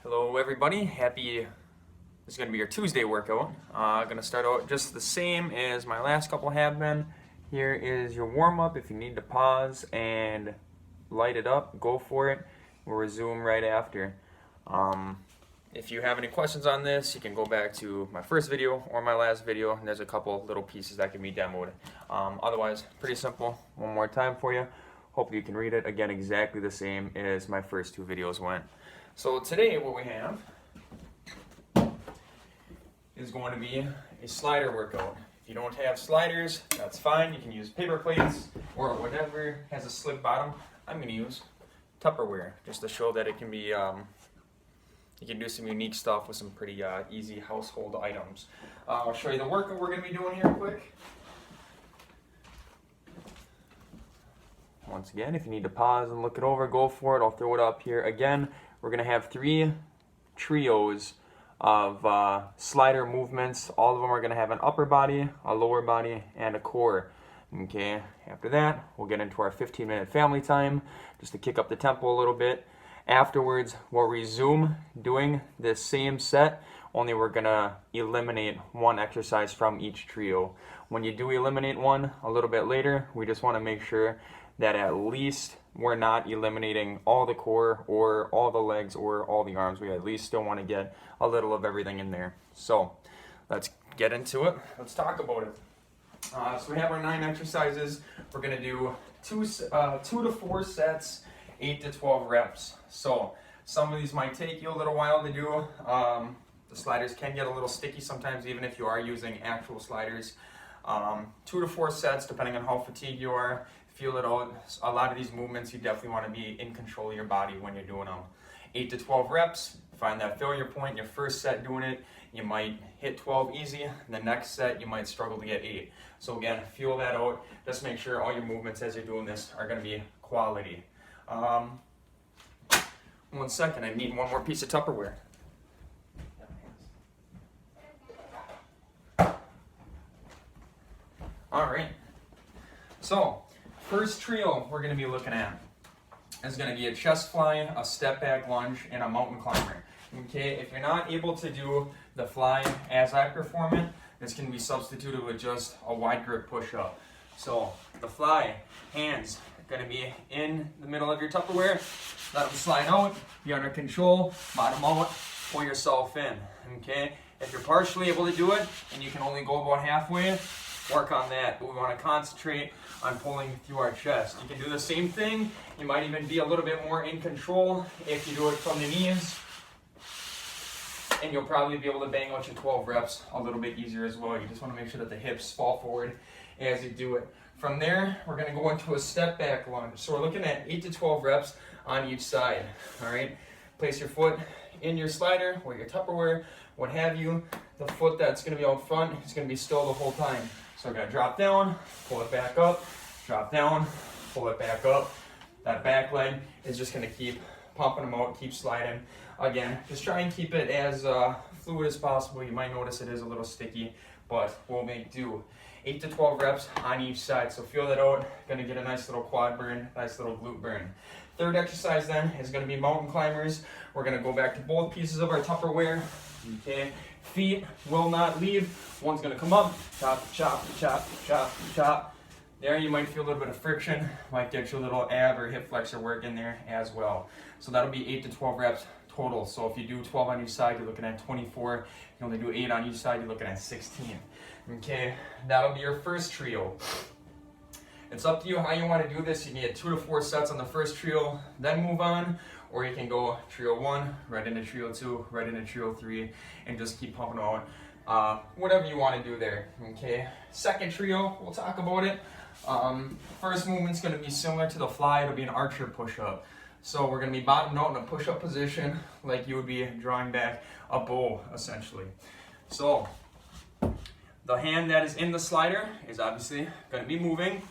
Hello everybody, this is going to be your Tuesday workout. Going to start out just the same as my last couple have been. Here is your warm-up. If you need to pause and light it up, go for it. We'll resume right after. If you have any questions on this, you can go back to my first video or my last video, and there's a couple little pieces that can be demoed. Otherwise, pretty simple. One more time for you. Hopefully you can read it. Again, exactly the same as my first two videos went. So today what we have is going to be a slider workout. If you don't have sliders, that's fine. You can use paper plates or whatever has a slick bottom. I'm going to use Tupperware just to show that it can be, you can do some unique stuff with some pretty easy household items. I'll show you the workout we're going to be doing here quick. Once again, if you need to pause and look it over, go for it. I'll throw it up here again. We're going to have 3 trios of slider movements. All of them are going to have an upper body, a lower body, and a core. Okay, after that, we'll get into our 15-minute family time just to kick up the tempo a little bit. Afterwards, we'll resume doing the same set, only we're going to eliminate one exercise from each trio. When you do eliminate one a little bit later, we just want to make sure that at least we're not eliminating all the core or all the legs or all the arms. We at least still want to get a little of everything in there. So let's get into it. Let's talk about it. So we have our 9 exercises. We're going to do 2 to 4 sets, 8 to 12 reps. So some of these might take you a little while to do. The sliders can get a little sticky sometimes, even if you are using actual sliders. 2 to 4 sets, depending on how fatigued you are. Feel it out. A lot of these movements, you definitely want to be in control of your body when you're doing them. 8 to 12 reps, find that failure point. Your first set doing it, you might hit 12 easy. The next set, you might struggle to get 8. So again, feel that out. Just make sure all your movements as you're doing this are going to be quality. 1 second, I need one more piece of Tupperware. All right. So, first trio we're going to be looking at is going to be a chest fly, a step back lunge, and a mountain climber. Okay, if you're not able to do the fly as I perform it, this can be substituted with just a wide grip push up. So the fly, hands are going to be in the middle of your Tupperware. Let them slide out, be under control, bottom out, pull yourself in. Okay, if you're partially able to do it and you can only go about halfway, work on that, but we want to concentrate on pulling through our chest. You can do the same thing. You might even be a little bit more in control if you do it from the knees, and you'll probably be able to bang out your 12 reps a little bit easier as well. You just want to make sure that the hips fall forward as you do it. From there, we're going to go into a step back lunge. So we're looking at 8 to 12 reps on each side. All right, place your foot in your slider or your Tupperware, what have you. The foot that's going to be out front is going to be still the whole time. So we're going to drop down, pull it back up, drop down, pull it back up. That back leg is just going to keep pumping them out, keep sliding. Again, just try and keep it as fluid as possible. You might notice it is a little sticky, but we'll make do. 8 to 12 reps on each side. So feel that out. Going to get a nice little quad burn, nice little glute burn. Third exercise then is going to be mountain climbers. We're going to go back to both pieces of our Tupperware. Okay, feet will not leave. One's going to come up, chop, chop, chop, chop, chop. There you might feel a little bit of friction, might get you a little ab or hip flexor work in there as well. So that'll be 8 to 12 reps total. So if you do 12 on each side, you're looking at 24. If you only do 8 on each side, you're looking at 16. Okay, that'll be your first trio. It's up to you how you want to do this. You can get 2 to 4 sets on the first trio, then move on. Or you can go trio 1, right into trio 2, right into trio 3, and just keep pumping out. Whatever you want to do there, okay? Second trio, we'll talk about it. First movement's going to be similar to the fly. It'll be an archer push-up. So we're going to be bottomed out in a push-up position like you would be drawing back a bow, essentially. So the hand that is in the slider is obviously going to be moving.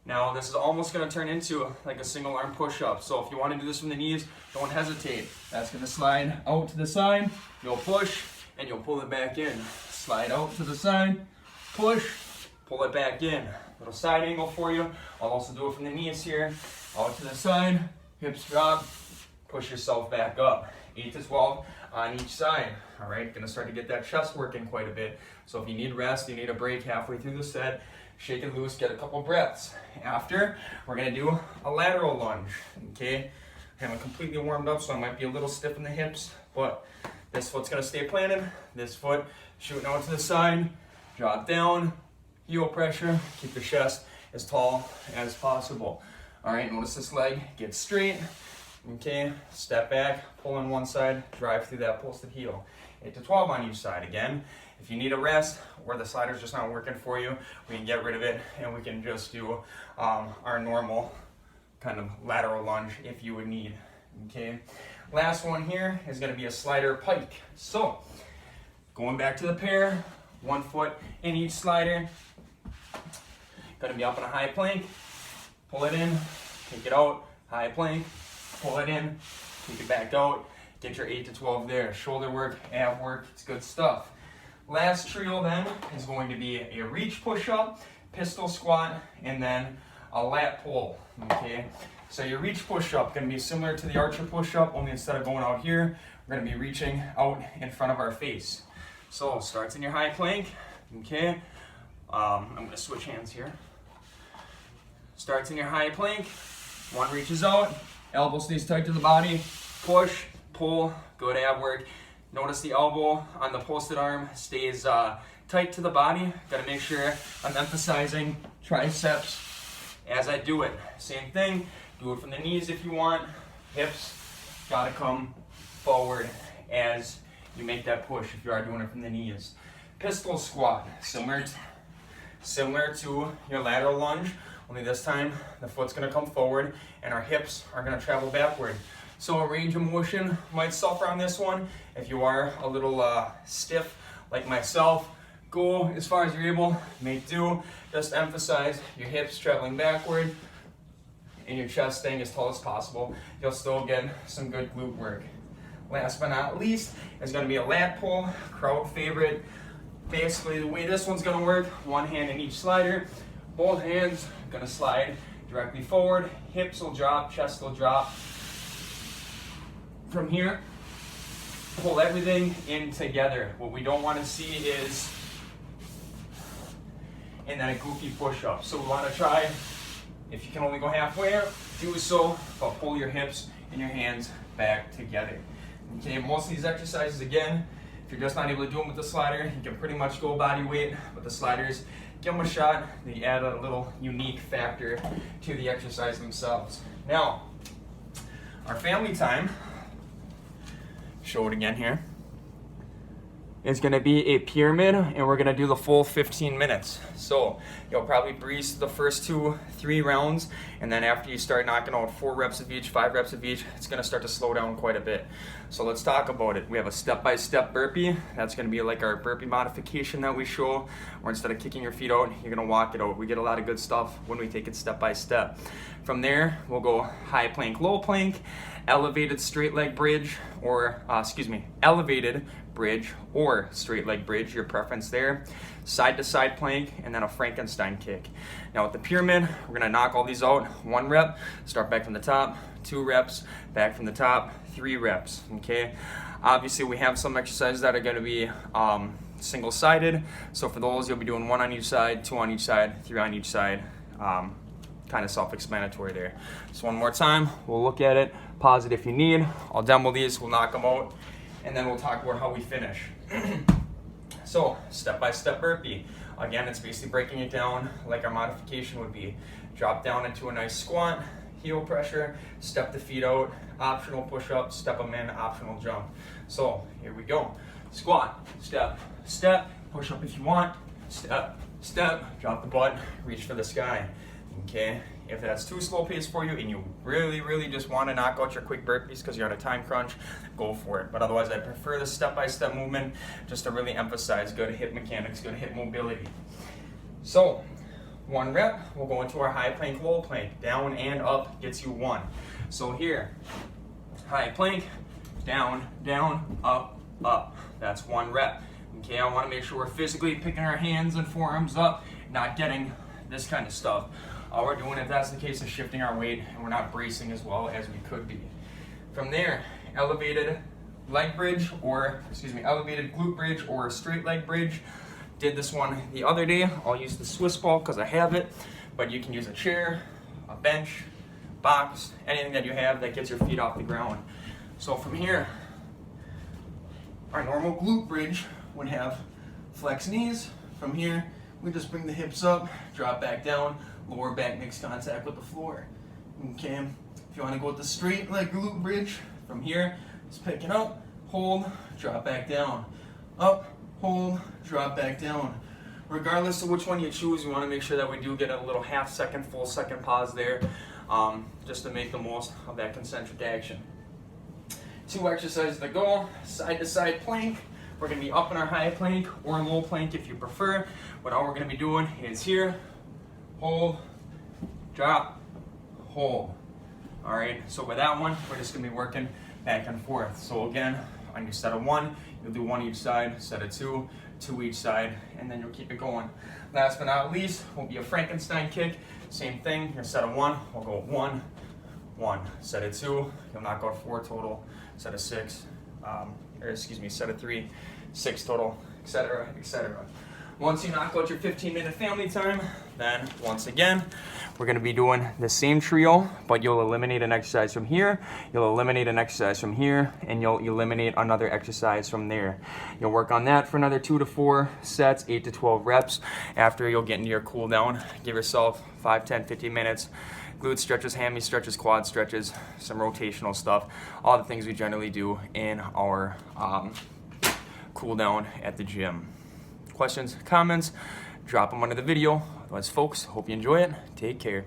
Now this is almost going to turn into like a single arm push-up. So if you want to do this from the knees, don't hesitate. That's going to slide out to the side. You'll push and you'll pull it back in. Slide out to the side, push, pull it back in. Little side angle for you. I'll also do it from the knees here. Out to the side, hips drop, push yourself back up. 8 to 12 on each side. All right, gonna start to get that chest working quite a bit. So if you need rest, you need a break halfway through the set, shake it loose, get a couple breaths. After, we're gonna do a lateral lunge, okay? I haven't completely warmed up, so I might be a little stiff in the hips, but this foot's gonna stay planted, this foot shooting out to the side, drop down, heel pressure, keep the chest as tall as possible. All right, notice this leg gets straight, okay? Step back, pull on one side, drive through that posted heel. 8 to 12 on each side. Again, if you need a rest or the slider's just not working for you, we can get rid of it and we can just do our normal kind of lateral lunge if you would need, okay? Last one here is gonna be a slider pike. So, going back to the pair, 1 foot in each slider. Gonna be up in a high plank, pull it in, take it out, high plank, pull it in, take it back out, get your 8 to 12 there. Shoulder work, ab work, it's good stuff. Last trio then is going to be a reach push-up, pistol squat, and then a lat pull, okay? So your reach push-up gonna be similar to the archer push-up, only instead of going out here, we're gonna be reaching out in front of our face. So starts in your high plank, okay? I'm gonna switch hands here. Starts in your high plank, one reaches out, elbow stays tight to the body, push, pull, good ab work. Notice the elbow on the posted arm stays tight to the body. Gotta make sure I'm emphasizing triceps as I do it. Same thing, do it from the knees if you want. Hips gotta come forward as you make that push if you are doing it from the knees. Pistol squat, similar to your lateral lunge, only this time the foot's gonna come forward and our hips are gonna travel backward. So a range of motion might suffer on this one. If you are a little stiff like myself, go as far as you're able, make do. Just emphasize your hips traveling backward and your chest staying as tall as possible. You'll still get some good glute work. Last but not least is gonna be a lat pull, crowd favorite. Basically the way this one's gonna work, one hand in each slider, both hands gonna slide directly forward, hips will drop, chest will drop. From here, pull everything in together. What we don't want to see is in that goofy push-up. So we want to try, if you can only go halfway, do so, but pull your hips and your hands back together. Okay, most of these exercises, again, if you're just not able to do them with the slider, you can pretty much go body weight with the sliders. Give them a shot. They add a little unique factor to the exercise themselves. Now, our family time, show it again here, is going to be a pyramid, and we're going to do the full 15 minutes. So you'll probably breeze through the first 2-3 rounds, and then after you start knocking out 4 reps of each, 5 reps of each, it's going to start to slow down quite a bit. So let's talk about it. We have a step-by-step burpee. That's going to be like our burpee modification that we show, where instead of kicking your feet out, you're going to walk it out. We get a lot of good stuff when we take it step-by-step. From there, we'll go high plank, low plank, elevated straight leg bridge, or elevated bridge or straight leg bridge, your preference there, side to side plank, and then a Frankenstein kick. Now with the pyramid, we're gonna knock all these out. 1 rep, start back from the top, 2 reps, back from the top, 3 reps, okay? Obviously we have some exercises that are gonna be single-sided, so for those you'll be doing 1 on each side, 2 on each side, 3 on each side. Kind of self-explanatory there. So one more time, we'll look at it, pause it if you need. I'll demo these, we'll knock them out, and then we'll talk about how we finish. So, step-by-step burpee. Again, it's basically breaking it down like our modification would be. Drop down into a nice squat, heel pressure, step the feet out, optional push-up, step them in, optional jump. So, here we go. Squat, step, step, push up if you want, step, step, drop the butt, reach for the sky. Okay, if that's too slow paced for you and you really just want to knock out your quick burpees because you're on a time crunch, go for it. But otherwise, I prefer the step-by-step movement just to really emphasize good hip mechanics, good hip mobility. So, 1 rep, we'll go into our high plank, low plank. Down and up gets you 1. So here, high plank, down, down, up, up. That's 1 rep. Okay, I want to make sure we're physically picking our hands and forearms up, not getting this kind of stuff. All we're doing, if that's the case, is shifting our weight, and we're not bracing as well as we could be. From there, elevated leg bridge, or elevated glute bridge or straight leg bridge. Did this one the other day. I'll use the Swiss ball because I have it, but you can use a chair, a bench, box, anything that you have that gets your feet off the ground. So from here, our normal glute bridge would have flex knees. From here, we just bring the hips up, drop back down, lower back makes contact with the floor. Okay, if you want to go with the straight leg glute bridge, from here, just pick it up, hold, drop back down. Up, hold, drop back down. Regardless of which one you choose, you want to make sure that we do get a little half second, full second pause there, just to make the most of that concentric action. 2 exercises to go. Side to side plank. We're going to be up in our high plank or low plank if you prefer. But all we're going to be doing is here, hold, drop, hold. All right, so with that one, we're just going to be working back and forth. So again, on your set of 1, you'll do 1 each side, set of 2, 2 each side, and then you'll keep it going. Last but not least will be a Frankenstein kick. Same thing, your set of 1, we'll go 1, 1. Set of 2, you'll knock out 4 total. Set of 6, set of 3, 6 total, etc., etc. Once you knock out your 15-minute family time, then once again, we're going to be doing the same trio, but you'll eliminate an exercise from here, you'll eliminate an exercise from here, and you'll eliminate another exercise from there. You'll work on that for another 2 to 4 sets, 8 to 12 reps. After, you'll get into your cool down. Give yourself 5, 10, 15 minutes. Glute stretches, hammy stretches, quad stretches, some rotational stuff, all the things we generally do in our cool down at the gym. Questions, comments, drop them under the video. Otherwise, folks, hope you enjoy it. Take care.